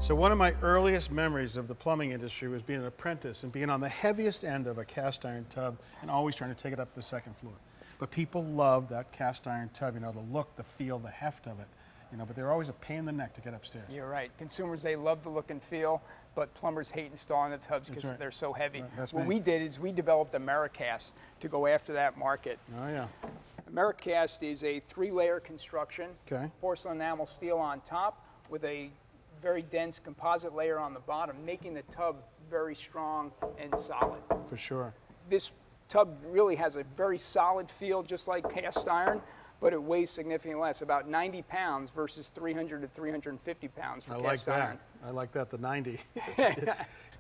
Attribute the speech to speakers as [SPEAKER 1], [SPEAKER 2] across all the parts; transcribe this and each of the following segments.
[SPEAKER 1] So one of my earliest memories of the plumbing industry was being an apprentice and being on the heaviest end of a cast iron tub and always trying to take it up to the second floor. But people love that cast iron tub, you know, the look, the feel, the heft of it, you know, but they're always a pain in the neck to get upstairs.
[SPEAKER 2] You're right. Consumers, they love the look and feel, but plumbers hate installing the tubs because
[SPEAKER 1] right.
[SPEAKER 2] they're so heavy.
[SPEAKER 1] Right, that's
[SPEAKER 2] What
[SPEAKER 1] me.
[SPEAKER 2] we did is we developed Americast to go after that market.
[SPEAKER 1] Oh yeah.
[SPEAKER 2] Americast is a 3-layer construction,
[SPEAKER 1] Okay.
[SPEAKER 2] porcelain enamel steel on top with a very dense composite layer on the bottom, making the tub very strong and solid.
[SPEAKER 1] For sure.
[SPEAKER 2] This tub really has a very solid feel, just like cast iron, but it weighs significantly less, about 90 pounds versus 300 to 350 pounds for cast iron.
[SPEAKER 1] I like that, the 90.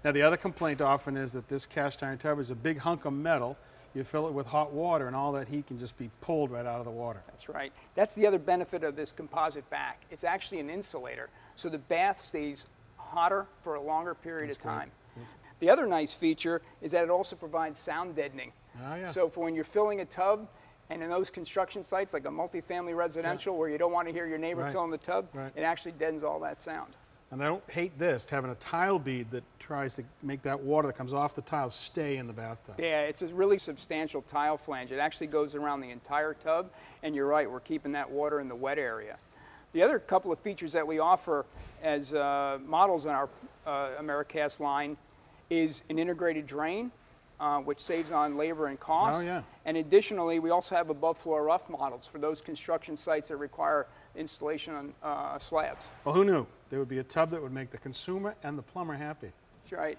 [SPEAKER 1] Now the other complaint often is that this cast iron tub is a big hunk of metal. You fill it with hot water and all that heat can just be pulled right out of the water.
[SPEAKER 2] That's right. That's the other benefit of this composite back. It's actually an insulator, so the bath stays hotter for a longer period of time.
[SPEAKER 1] Yeah.
[SPEAKER 2] The other nice feature is that it also provides sound deadening.
[SPEAKER 1] Oh, yeah.
[SPEAKER 2] So for when you're filling a tub, and in those construction sites like a multifamily residential where you don't want to hear your neighbor filling the tub, it actually deadens all that sound.
[SPEAKER 1] And I don't hate this, having a tile bead that tries to make that water that comes off the tile stay in the bathtub.
[SPEAKER 2] Yeah, it's a really substantial tile flange. It actually goes around the entire tub, and you're right, we're keeping that water in the wet area. The other couple of features that we offer as models in our Americast line is an integrated drain, which saves on labor and cost.
[SPEAKER 1] Oh, yeah.
[SPEAKER 2] And additionally, we also have above floor rough models for those construction sites that require installation on slabs.
[SPEAKER 1] Well, who knew? There would be a tub that would make the consumer and the plumber happy.
[SPEAKER 2] That's right.